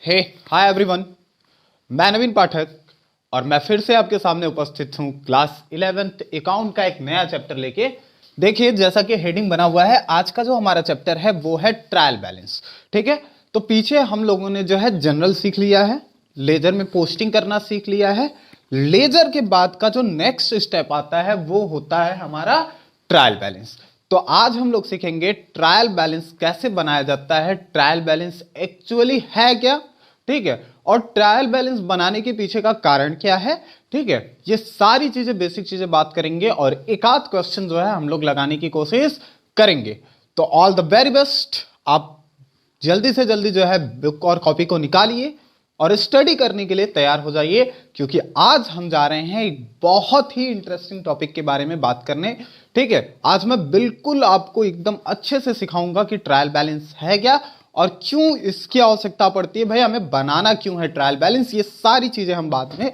हे hi everyone, मैं नवीन पाठक और मैं फिर से आपके सामने उपस्थित हूं क्लास 11th अकाउंट का एक नया चैप्टर लेके। देखिए, जैसा कि हेडिंग बना हुआ है, आज का जो हमारा चैप्टर है वो है ट्रायल बैलेंस। ठीक है, तो पीछे हम लोगों ने जो है जनरल सीख लिया है, लेजर में पोस्टिंग करना सीख लिया है। लेजर के बाद का जो नेक्स्ट स्टेप आता है वो होता है हमारा ट्रायल बैलेंस। तो आज हम लोग सीखेंगे ट्रायल बैलेंस कैसे बनाया जाता है, ट्रायल बैलेंस एक्चुअली है क्या, ठीक है, और ट्रायल बैलेंस बनाने के पीछे का कारण क्या है। ठीक है, ये सारी चीजें, बेसिक चीजें बात करेंगे और एक आध क्वेश्चन जो है हम लोग लगाने की कोशिश करेंगे। तो ऑल द वेरी बेस्ट। आप जल्दी से जल्दी जो है बुक और कॉपी को निकालिए और स्टडी करने के लिए तैयार हो जाइए, क्योंकि आज हम जा रहे हैं एक बहुत ही इंटरेस्टिंग टॉपिक के बारे में बात करने। ठीक है, आज मैं बिल्कुल आपको एकदम अच्छे से सिखाऊंगा कि ट्रायल बैलेंस है क्या और क्यों इसकी आवश्यकता पड़ती है, भाई हमें बनाना क्यों है ट्रायल बैलेंस। ये सारी चीजें हम बाद में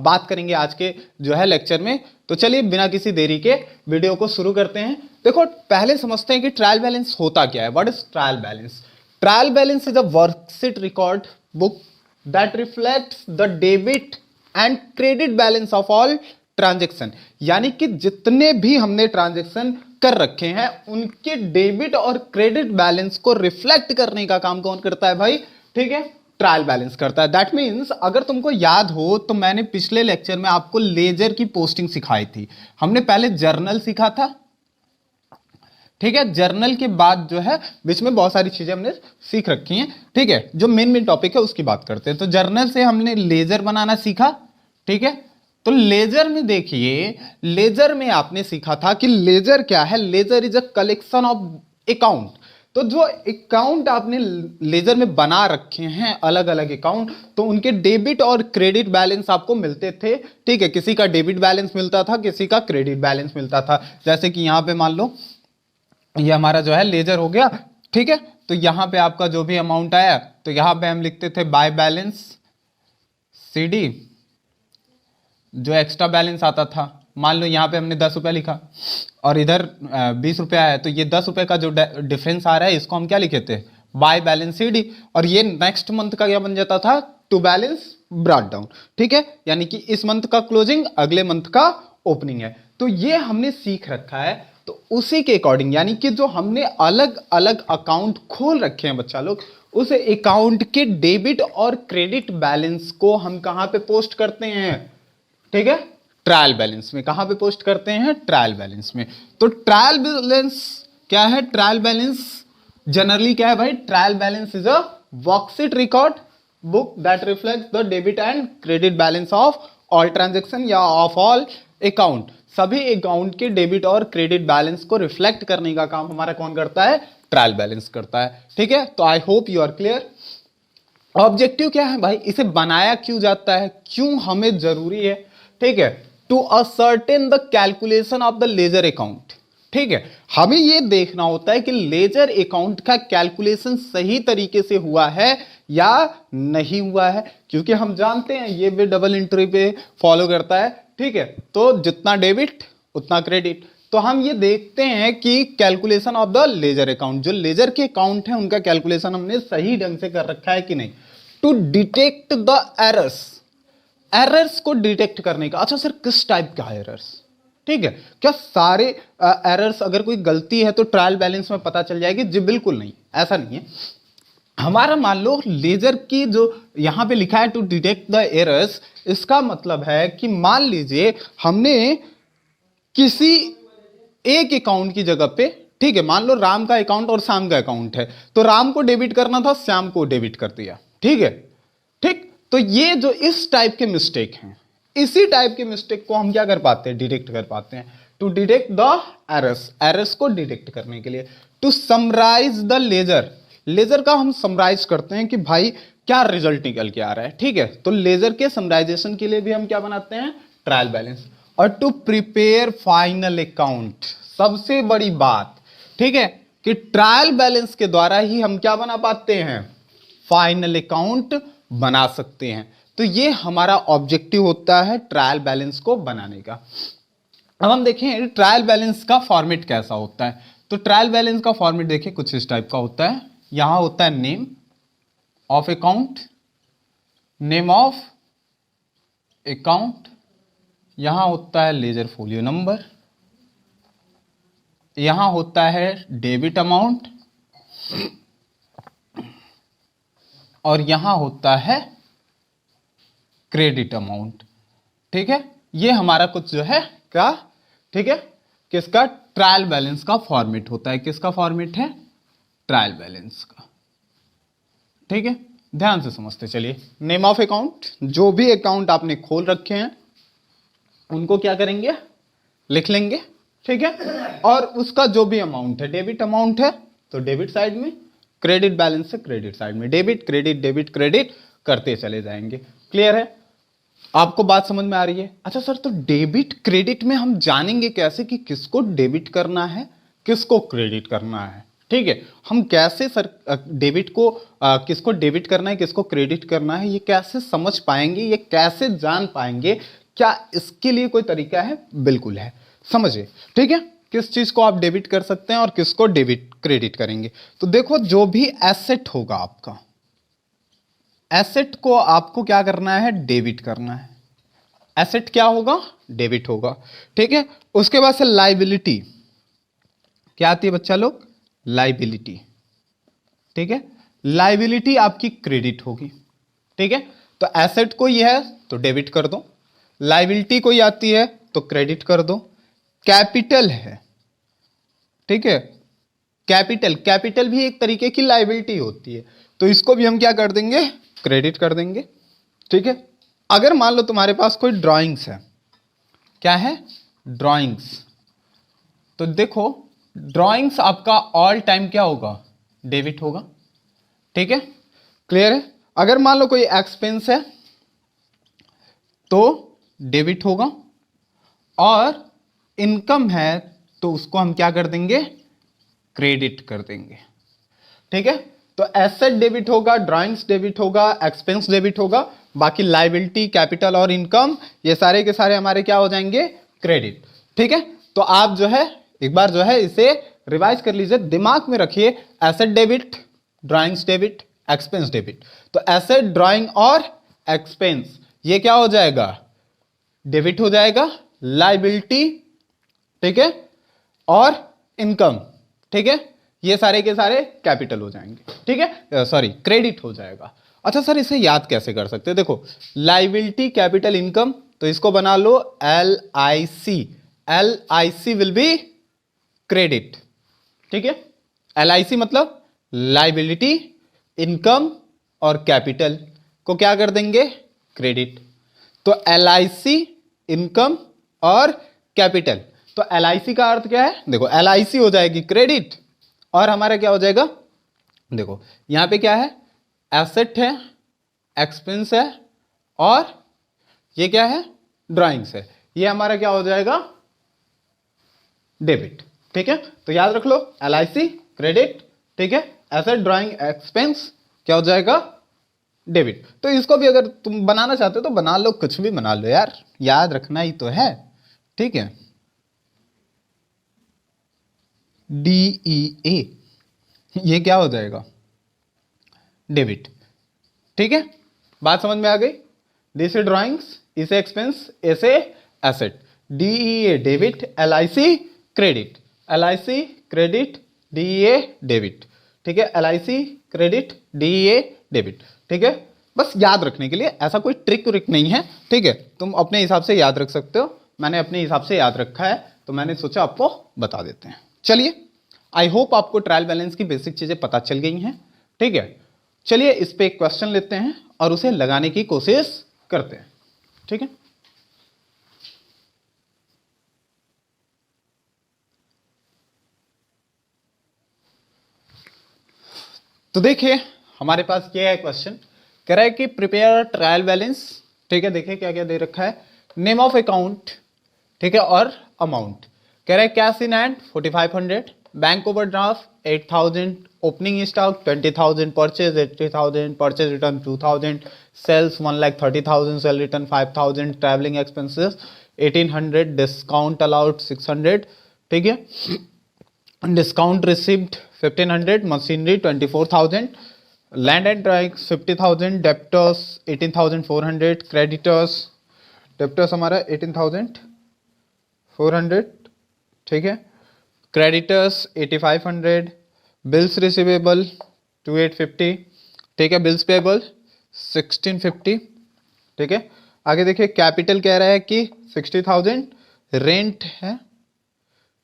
बात करेंगे आज के जो है लेक्चर में। तो चलिए बिना किसी देरी के वीडियो को शुरू करते हैं। देखो, पहले समझते हैं कि ट्रायल बैलेंस होता क्या है। What is trial balance? Trial balance is a worksheet record book that reflects the debit and credit balance of all transaction। यानी कि जितने भी हमने ट्रांजेक्शन कर रखे हैं उनके डेबिट और क्रेडिट बैलेंस को रिफ्लेक्ट करने का काम कौन करता है भाई? ठीक है, ट्रायल बैलेंस करता है। दैट मीन्स, अगर तुमको याद हो तो मैंने पिछले लेक्चर में आपको लेजर की पोस्टिंग सिखाई थी। हमने पहले जर्नल सीखा था, ठीक है, जर्नल के बाद जो है बीच में बहुत सारी चीजें हमने सीख रखी हैं। ठीक है, जो मेन टॉपिक है उसकी बात करते हैं। तो जर्नल से हमने लेजर बनाना सीखा। ठीक है, तो लेजर में देखिए, लेजर में आपने सीखा था कि लेजर क्या है। Ledger is a collection of account. तो जो अकाउंट आपने लेजर में बना रखे हैं, अलग अलग अकाउंट, तो उनके डेबिट और क्रेडिट बैलेंस आपको मिलते थे। ठीक है, किसी का डेबिट बैलेंस मिलता था, किसी का क्रेडिट बैलेंस मिलता था। जैसे कि यहां पे मान लो ये हमारा जो है लेजर हो गया। ठीक है, तो यहां पे आपका जो भी अमाउंट आया तो यहां पे हम लिखते थे बाय बैलेंस सीडी। जो एक्स्ट्रा बैलेंस आता था, मान लो यहां पे हमने 10 रुपया लिखा और इधर 20 रुपया आया, तो ये 10 रुपये का जो डिफरेंस आ रहा है इसको हम क्या लिखे थे? By balance CD. और ये नेक्स्ट मंथ का क्या बन जाता था? To balance brought down. ठीक है, यानी कि इस मंथ का क्लोजिंग अगले मंथ का ओपनिंग है। तो ये हमने सीख रखा है। तो उसी के अकॉर्डिंग, यानी कि जो हमने अलग अलग अकाउंट खोल रखे हैं बच्चा लोग, उस अकाउंट के डेबिट और क्रेडिट बैलेंस को हम कहां पे पोस्ट करते हैं? ठीक है, ट्रायल बैलेंस में। कहां पे पोस्ट करते हैं? ट्रायल बैलेंस में। तो ट्रायल बैलेंस क्या है? ट्रायल बैलेंस जनरली क्या है भाई? Trial balance is a worksheet record book that reflects the debit and credit balance of all transaction या ऑफ ऑल अकाउंट। सभी अकाउंट के डेबिट और क्रेडिट बैलेंस को रिफ्लेक्ट करने का काम हमारा कौन करता है? ट्रायल बैलेंस करता है। ठीक है, तो I hope you are clear. Objective क्या है भाई? इसे बनाया क्यों जाता है, क्यों हमें जरूरी है? ठीक है, to ascertain the calculation of the ledger account. ठीक है, हमें यह देखना होता है कि लेजर अकाउंट का कैलकुलेशन सही तरीके से हुआ है या नहीं हुआ है, क्योंकि हम जानते हैं ये भी डबल एंट्री पे फॉलो करता है। ठीक है, तो जितना डेबिट उतना क्रेडिट। तो हम ये देखते हैं कि calculation of the ledger account, जो लेजर के अकाउंट है उनका कैलकुलेशन हमने सही ढंग से कर रखा है कि नहीं। To detect the errors, errors को डिटेक्ट करने का। अच्छा सर, किस टाइप का एरर्स? ठीक है, क्या सारे एरर्स, अगर कोई गलती है तो ट्रायल बैलेंस में पता चल जाएगी? जी बिल्कुल नहीं, ऐसा नहीं है। हमारा मान लो लेजर की जो यहां पे लिखा है टू डिटेक्ट द एरर्स, इसका मतलब है कि मान लीजिए हमने किसी एक अकाउंट की जगह पे, ठीक है, मान लो राम का अकाउंट और श्याम का अकाउंट है, तो राम को डेबिट करना था, श्याम को डेबिट कर दिया। ठीक है, ठीक, तो ये जो इस टाइप के मिस्टेक हैं, इसी टाइप के मिस्टेक को हम क्या कर पाते हैं? डिटेक्ट कर पाते हैं। To detect the errors, errors को डिटेक्ट करने के लिए। To summarise the ledger, ledger का हम समराइज करते हैं कि भाई क्या रिजल्ट निकल के आ रहा है। ठीक है, तो लेजर के समराइजेशन के लिए भी हम क्या बनाते हैं? Trial balance. और टू प्रिपेयर फाइनल अकाउंट, सबसे बड़ी बात, ठीक है, कि ट्रायल बैलेंस के द्वारा ही हम क्या बना पाते हैं? फाइनल अकाउंट बना सकते हैं। तो ये हमारा ऑब्जेक्टिव होता है ट्रायल बैलेंस को बनाने का। अब हम देखें ट्रायल बैलेंस का फॉर्मेट कैसा होता है। तो ट्रायल बैलेंस का फॉर्मेट देखिए कुछ इस टाइप का होता है। यहां होता है name of account, name of account, यहां होता है लेजर फोलियो नंबर, यहां होता है डेबिट अमाउंट, और यहां होता है क्रेडिट अमाउंट। ठीक है, ये हमारा कुछ जो है क्या, ठीक है, किसका, ट्रायल बैलेंस का फॉर्मेट होता है। किसका फॉर्मेट है, ट्रायल बैलेंस का। ठीक है, ध्यान से समझते चलिए। नेम ऑफ अकाउंट, जो भी अकाउंट आपने खोल रखे हैं उनको क्या करेंगे, लिख लेंगे। ठीक है, और उसका जो भी अमाउंट है, डेबिट अमाउंट है तो डेबिट साइड में, क्रेडिट बैलेंस है क्रेडिट साइड में, डेबिट क्रेडिट डेबिट क्रेडिट करते चले जाएंगे। क्लियर है, आपको बात समझ में आ रही है। अच्छा सर, तो डेबिट क्रेडिट में हम जानेंगे कैसे कि किसको डेबिट करना है किसको क्रेडिट करना है। ठीक है, हम कैसे सर डेबिट को किसको डेबिट करना है किसको क्रेडिट करना है, ये कैसे समझ पाएंगे, ये कैसे जान पाएंगे, क्या इसके लिए कोई तरीका है? बिल्कुल है, समझिए। ठीक है, किस चीज को आप डेबिट कर सकते हैं और किसको डेबिट क्रेडिट करेंगे। तो देखो, जो भी एसेट होगा आपका, एसेट को आपको क्या करना है, डेबिट करना है। एसेट क्या होगा, डेबिट होगा। ठीक है, उसके बाद से लाइबिलिटी क्या आती है बच्चा लोग, लाइबिलिटी। ठीक है, लाइबिलिटी आपकी क्रेडिट होगी। ठीक है, तो एसेट कोई है तो डेबिट कर दो, लाइबिलिटी कोई आती है तो क्रेडिट कर दो। कैपिटल है, ठीक है, कैपिटल, कैपिटल भी एक तरीके की लाइबिलिटी होती है, तो इसको भी हम क्या कर देंगे, क्रेडिट कर देंगे। ठीक है, अगर मान लो तुम्हारे पास कोई ड्राइंग्स है, क्या है, ड्राइंग्स, तो देखो ड्राइंग्स आपका ऑल टाइम क्या होगा, डेबिट होगा। ठीक है, क्लियर है। अगर मान लो कोई एक्सपेंस है तो डेबिट होगा, और इनकम है तो उसको हम क्या कर देंगे, क्रेडिट कर देंगे। ठीक है, तो एसेट डेबिट होगा, ड्राइंग्स डेबिट होगा, एक्सपेंस डेबिट होगा, बाकी लाइबिलिटी, कैपिटल और इनकम ये सारे के सारे हमारे क्या हो जाएंगे, क्रेडिट। ठीक है, तो आप जो है एक बार जो है इसे रिवाइज कर लीजिए, दिमाग में रखिए, asset debit, drawings debit, expense debit. तो एसेट, ड्राइंग और एक्सपेंस ये क्या हो जाएगा, डेबिट हो जाएगा। लाइबिलिटी, ठीक है, और इनकम, ठीक है, ये सारे के सारे कैपिटल हो जाएंगे। ठीक है, सॉरी क्रेडिट हो जाएगा। अच्छा सर, इसे याद कैसे कर सकते हैं, देखो लाइबिलिटी कैपिटल इनकम, तो इसको बना लो LIC, LIC will be credit. ठीक है, LIC मतलब लाइबिलिटी, इनकम और कैपिटल को क्या कर देंगे, क्रेडिट। तो LIC, इनकम और कैपिटल, तो LIC का अर्थ क्या है, देखो LIC हो जाएगी क्रेडिट, और हमारा क्या हो जाएगा, देखो यहां पे क्या है, एसेट है, एक्सपेंस है, और ये क्या है, ड्राइंग्स है, ये हमारा क्या हो जाएगा, डेबिट। ठीक है, तो याद रख लो LIC क्रेडिट, ठीक है, एसेट, ड्राइंग, एक्सपेंस क्या हो जाएगा, डेबिट। तो इसको भी अगर तुम बनाना चाहते हो तो बना लो, कुछ भी बना लो यार, याद रखना ही तो है। ठीक है, DEA ये क्या हो जाएगा, डेबिट। ठीक है, बात समझ में आ गई। दिस इज ड्राइंग्स, इसे एक्सपेंस, इसे asset, DEA debit, LIC credit, LIC credit, DEA debit. ठीक है, LIC क्रेडिट, DEA डेबिट। ठीक है, बस याद रखने के लिए, ऐसा कोई ट्रिक व्रिक नहीं है। ठीक है, तुम अपने हिसाब से याद रख सकते हो, मैंने अपने हिसाब से याद रखा है तो मैंने सोचा आपको बता देते हैं। चलिए, आई होप आपको ट्रायल बैलेंस की बेसिक चीजें पता चल गई हैं। ठीक है, चलिए इस पे एक क्वेश्चन लेते हैं और उसे लगाने की कोशिश करते हैं। ठीक है, तो देखिए हमारे पास क्या है क्वेश्चन, कह रहा है कि प्रिपेयर ट्रायल बैलेंस। ठीक है, देखिए क्या क्या दे रखा है, नेम ऑफ अकाउंट, ठीक है, और अमाउंट। कह रहा है cash in hand 4500, bank overdraft 8000, opening stock 20,000, purchase 80,000, purchase return 2,000, sales 1,30,000, sale return 5,000, travelling expenses 1800, discount allowed 600, ठीक है, discount received 1500, machinery 24,000, land and drawings 50,000, debtors 18,400, creditors, debtors हमारा 18,400, ठीक है, क्रेडिटर्स 8,500, बिल्स रिसीवेबल 2,850, ठीक है, बिल्स पेबल 1,650, ठीक है। आगे देखिए कैपिटल कह रहा है कि 60,000, रेंट है,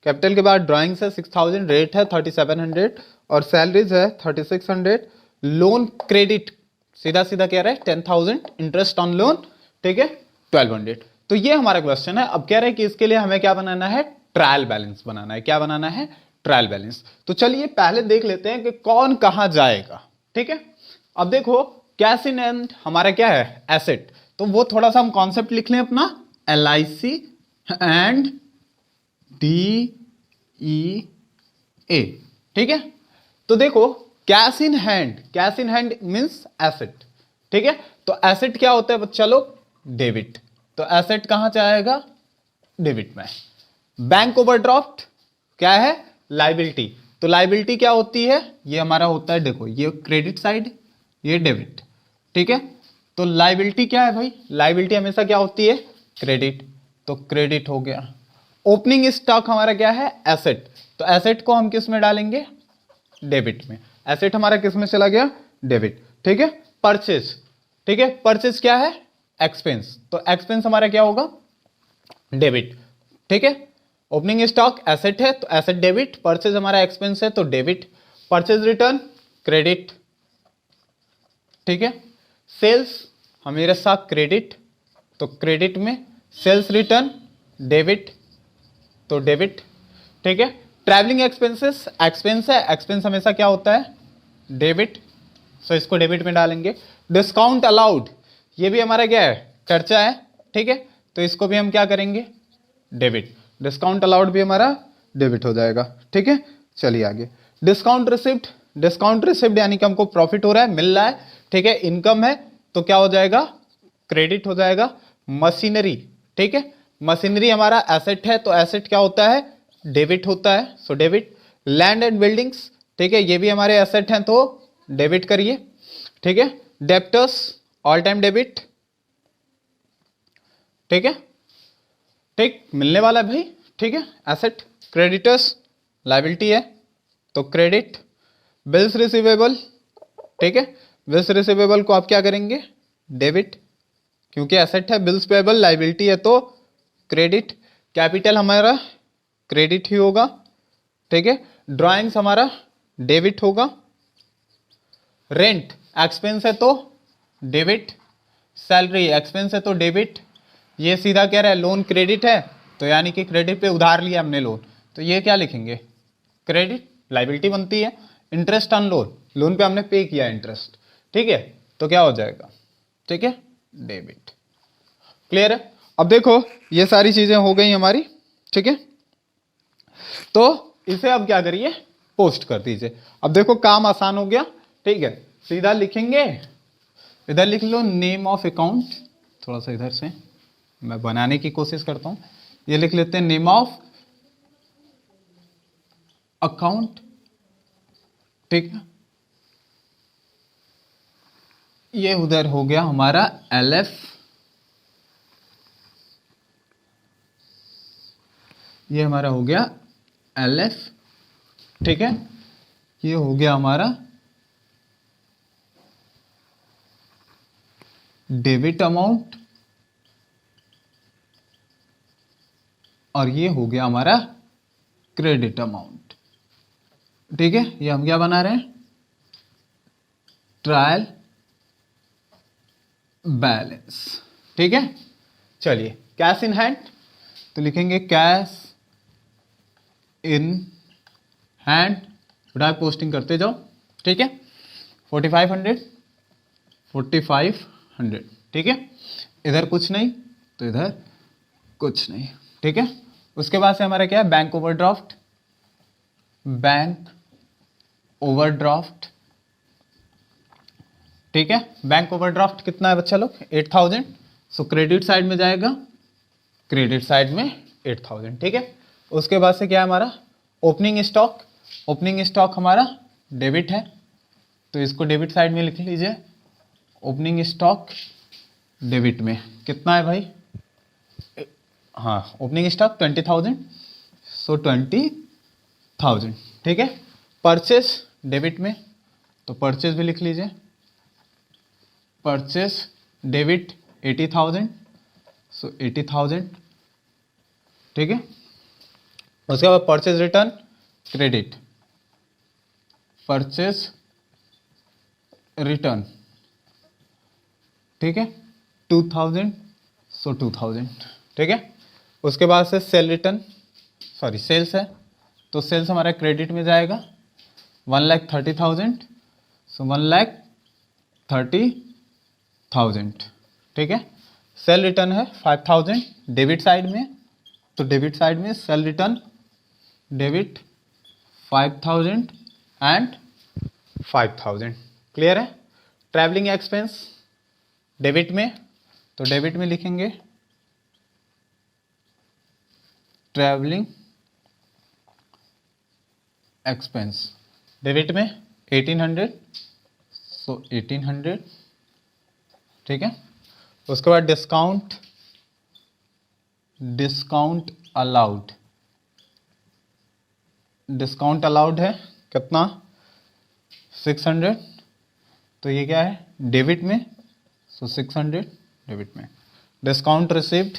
कैपिटल के बाद ड्राइंग्स है 6,000, रेट है 3,700 और सैलरीज है 3,600, लोन क्रेडिट सीधा सीधा कह रहा है 10,000, इंटरेस्ट ऑन लोन, ठीक है 1,200। तो ये हमारा क्वेश्चन है। अब कह रहे हैं कि इसके लिए हमें क्या बनाना है, ट्रायल बैलेंस बनाना है। क्या बनाना है, ट्रायल बैलेंस। तो चलिए पहले देख लेते हैं कि कौन कहां जाएगा, ठीक है। अब देखो कैश इन हैंड हमारा क्या है, एसेट, तो वो थोड़ा सा हम कॉन्सेप्ट लिख लें अपना, LIC एंड DEA, ठीक है। तो देखो cash in hand, cash in hand means asset, ठीक है। तो एसेट क्या होता है बच्चा लोग, डेबिट। तो एसेट कहां जाएगा, डेबिट में। बैंक ओवरड्राफ्ट क्या है, लाइबिलिटी। तो लाइबिलिटी क्या होती है, ये हमारा होता है, देखो ये क्रेडिट साइड, ये डेबिट, ठीक है। तो लाइबिलिटी क्या है भाई, लाइबिलिटी हमेशा क्या होती है, क्रेडिट, तो क्रेडिट हो गया। ओपनिंग स्टॉक हमारा क्या है, एसेट, तो एसेट को हम किस में डालेंगे, डेबिट में। एसेट हमारा किस में चला गया, डेबिट, ठीक है। परचेज, ठीक है, परचेज क्या है, एक्सपेंस, तो एक्सपेंस हमारा क्या होगा, डेबिट, ठीक है। ओपनिंग स्टॉक एसेट है तो एसेट डेबिट, परचेज हमारा एक्सपेंस है तो डेबिट, परचेज रिटर्न क्रेडिट, ठीक है। सेल्स हमारे साथ क्रेडिट, तो क्रेडिट में, सेल्स रिटर्न डेबिट, तो डेबिट, ठीक है। ट्रैवलिंग एक्सपेंसेस एक्सपेंस है, एक्सपेंस हमेशा क्या होता है, डेबिट, सो इसको डेबिट में डालेंगे। डिस्काउंट अलाउड, ये भी हमारा क्या है, खर्चा है, ठीक है, तो इसको भी हम क्या करेंगे, डेबिट। डिस्काउंट अलाउड भी हमारा डेबिट हो जाएगा, ठीक है। चलिए आगे, डिस्काउंट रिसिप्ट, डिस्काउंट रिसिप्ट यानी कि हमको प्रॉफिट हो रहा है, मिल रहा है, ठीक है, इनकम है, तो क्या हो जाएगा, क्रेडिट हो जाएगा। मशीनरी, ठीक है, मशीनरी हमारा एसेट है तो एसेट क्या होता है, डेबिट होता है, so debit. Land and buildings, ठीक है, ये भी हमारे एसेट हैं तो डेबिट करिए, ठीक है। डेप्टर्स ऑल टाइम डेबिट, ठीक है, ठीक, मिलने वाला है भाई, ठीक है, एसेट। क्रेडिटर्स लायबिलिटी है तो क्रेडिट। बिल्स रिसीवेबल, ठीक है, बिल्स रिसीवेबल को आप क्या करेंगे, डेबिट, क्योंकि एसेट है। बिल्स पेबल लायबिलिटी है तो क्रेडिट। कैपिटल हमारा क्रेडिट ही होगा, ठीक है। ड्राइंग्स हमारा डेबिट होगा। रेंट एक्सपेंस है तो डेबिट, सैलरी एक्सपेंस है तो डेबिट। ये सीधा कह रहा है लोन क्रेडिट है तो यानी कि क्रेडिट पे उधार लिया हमने लोन, तो ये क्या लिखेंगे, क्रेडिट, लायबिलिटी बनती है। इंटरेस्ट ऑन लोन, लोन पे हमने पे किया इंटरेस्ट, ठीक है, तो क्या हो जाएगा, ठीक है, डेबिट। क्लियर है। अब देखो ये सारी चीजें हो गई हमारी, ठीक है, तो इसे अब क्या करिए, पोस्ट कर दीजिए। अब देखो काम आसान हो गया, ठीक है, सीधा लिखेंगे, इधर लिख लो नेम ऑफ अकाउंट, थोड़ा सा इधर से मैं बनाने की कोशिश करता हूं, ये लिख लेते हैं नेम ऑफ अकाउंट, ठीक है। ये उधर हो गया हमारा LF, ये हमारा हो गया LF, ठीक है। ये हो गया हमारा डेबिट अमाउंट और ये हो गया हमारा क्रेडिट अमाउंट, ठीक है। ये हम क्या बना रहे हैं, ट्रायल बैलेंस, ठीक है। चलिए कैश इन हैंड, तो लिखेंगे कैश इन हैंड, उठा पोस्टिंग करते जाओ, ठीक है। 4,500, 4,500, ठीक है। इधर कुछ नहीं तो इधर कुछ नहीं, ठीक है। उसके बाद से हमारा क्या है, बैंक ओवरड्राफ्ट, बैंक ओवरड्राफ्ट, ठीक है। बैंक ओवरड्राफ्ट कितना है बच्चा लोग, 8,000, सो क्रेडिट साइड में जाएगा, क्रेडिट साइड में 8,000, ठीक है। उसके बाद से क्या है हमारा ओपनिंग स्टॉक, ओपनिंग स्टॉक हमारा डेबिट है तो इसको डेबिट साइड में लिख लीजिए। ओपनिंग स्टॉक डेबिट में कितना है भाई, हाँ ओपनिंग स्टॉक 20,000, सो 20,000, ठीक है। परचेस डेबिट में, तो परचेस भी लिख लीजिए, परचेस डेबिट 80,000, सो 80,000, ठीक है। उसके बाद purchase return credit, purchase return, ठीक है, 2,000, सो 2,000, ठीक है। उसके बाद से सेल रिटर्न, सॉरी सेल्स है, तो सेल्स हमारा क्रेडिट में जाएगा 1,30,000, सो 1,30,000, ठीक है। सेल रिटर्न है 5,000 डेबिट साइड में, तो डेबिट साइड में cell return debit 5,000 and 5,000, clear है। ट्रैवलिंग एक्सपेंस डेबिट में, तो डेबिट में लिखेंगे ट्रैवलिंग एक्सपेंस, डेबिट में 1,800, सो 1,800, ठीक है। उसके बाद discount, discount allowed, discount allowed है कितना 600, तो ये क्या है डेबिट में, सो 600 डेबिट में। Discount receipt,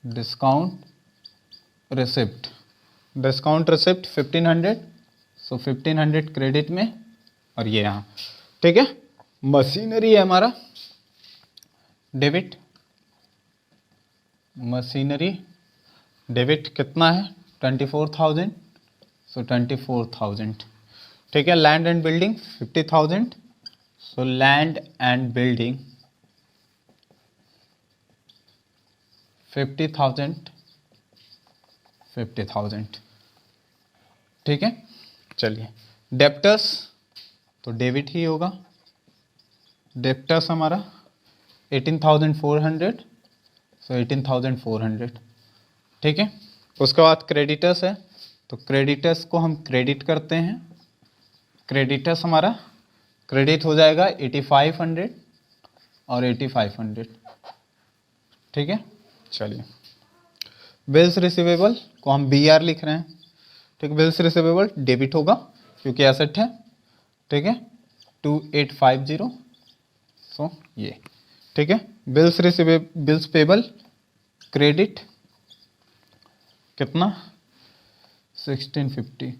discount receipt, discount receipt 1,500, सो 1,500 क्रेडिट में, और ये यहाँ, ठीक है। मशीनरी है हमारा डेबिट, मशीनरी डेबिट कितना है 24,000, सो 24,000, ठीक है। Land and building 50,000, so land and building 50,000, 50,000, ठीक है। चलिए डेप्टर्स, तो डेबिट ही होगा, डेप्टर्स हमारा 18,400, सो 18,400, ठीक है। उसके बाद क्रेडिटर्स है, तो क्रेडिटर्स को हम क्रेडिट करते हैं, क्रेडिटर्स हमारा क्रेडिट हो जाएगा 8,500 और 8,500, ठीक है। चलिए बिल्स रिसीवेबल को हम BR लिख रहे हैं, ठीक है। बिल्स रिसीवेबल डेबिट होगा क्योंकि एसेट है, ठीक है, 2,850, सो ये, ठीक है। Bills receivable, bills payable credit कितना 1,650,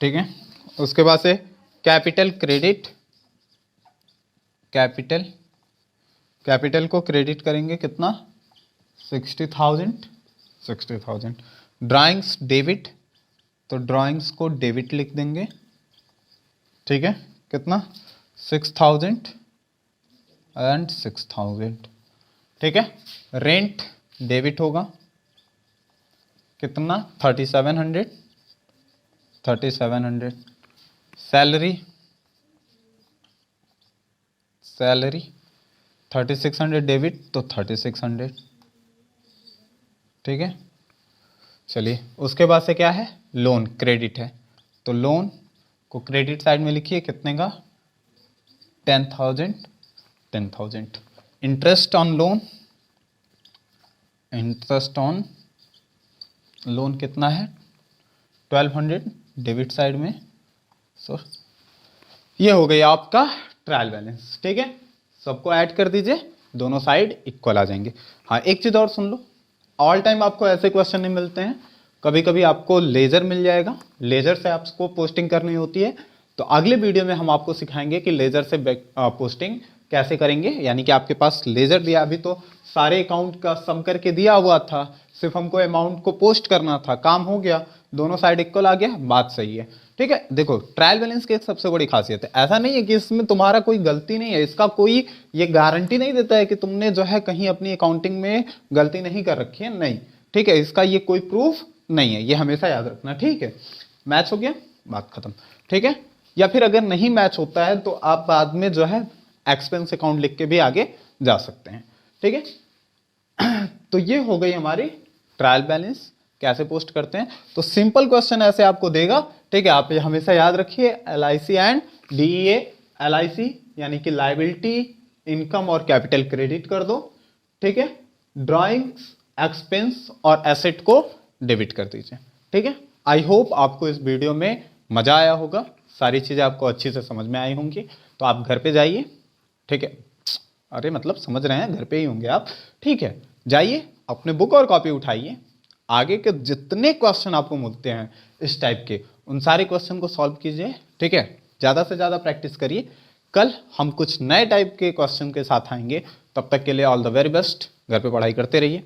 ठीक है। उसके बाद से कैपिटल क्रेडिट, कैपिटल, कैपिटल को क्रेडिट करेंगे कितना 60,000, 60,000। ड्राइंग्स डेबिट, तो ड्राइंग्स को डेबिट लिख देंगे, ठीक है, कितना 6,000 एंड 6,000, ठीक है। रेंट डेबिट होगा कितना 3,700, 3,700। सैलरी, सैलरी 3,600 डेबिट, तो 3,600, ठीक है। चलिए उसके बाद से क्या है लोन क्रेडिट है, तो लोन को क्रेडिट साइड में लिखिए कितने का 10,000, 10,000। Interest on loan, interest on loan कितना है 1,200 डेबिट साइड में, सो ये हो गया आपका ट्रायल बैलेंस, ठीक है। सबको ऐड कर दीजिए, दोनों साइड इक्वल आ जाएंगे। हाँ एक चीज और सुन लो, ऑल टाइम आपको ऐसे क्वेश्चन नहीं मिलते हैं, कभी कभी आपको लेजर मिल जाएगा, लेजर से आपको पोस्टिंग करनी होती है। तो अगले वीडियो में हम आपको सिखाएंगे कि लेजर से पोस्टिंग कैसे करेंगे, यानी कि आपके पास लेजर दिया, अभी तो सारे अकाउंट का सम करके दिया हुआ था, सिर्फ हमको अमाउंट को पोस्ट करना था, काम हो गया, दोनों साइड इक्वल आ गया, बात सही है, ठीक है। देखो ट्रायल बैलेंस की एक सबसे बड़ी खासियत है, ऐसा नहीं है कि इसमें तुम्हारा कोई गलती नहीं है, इसका कोई ये गारंटी नहीं देता है कि तुमने जो है कहीं अपनी अकाउंटिंग में गलती नहीं कर रखी है, नहीं, ठीक है, इसका ये कोई प्रूफ नहीं है, ये हमेशा याद रखना, ठीक है। मैच हो गया, बात खत्म, ठीक है। या फिर अगर नहीं मैच होता है तो आप बाद में जो है एक्सपेंस अकाउंट लिख के भी आगे जा सकते हैं, ठीक है। तो ये हो गई हमारी ट्रायल बैलेंस, कैसे पोस्ट करते हैं। तो सिंपल क्वेश्चन ऐसे आपको देगा, ठीक है। आप ये हमेशा याद रखिए, LIC एंड DEA। LIC यानी कि लाइबिलिटी, इनकम और कैपिटल क्रेडिट कर दो, ठीक है। ड्राइंग्स, एक्सपेंस और एसेट को डेबिट कर दीजिए, ठीक है। आई होप आपको इस वीडियो में मजा आया होगा, सारी चीजें आपको अच्छी से समझ में आई होंगी। तो आप घर पे जाइए, ठीक है। अरे मतलब समझ रहे हैं, घर पे ही होंगे आप, ठीक है। जाइए अपने बुक और कॉपी उठाइए, आगे के जितने क्वेश्चन आपको मिलते हैं इस टाइप के, उन सारे क्वेश्चन को सॉल्व कीजिए, ठीक है। ज़्यादा से ज़्यादा प्रैक्टिस करिए। कल हम कुछ नए टाइप के क्वेश्चन के साथ आएंगे, तब तक के लिए ऑल द वेरी बेस्ट। घर पे पढ़ाई करते रहिए।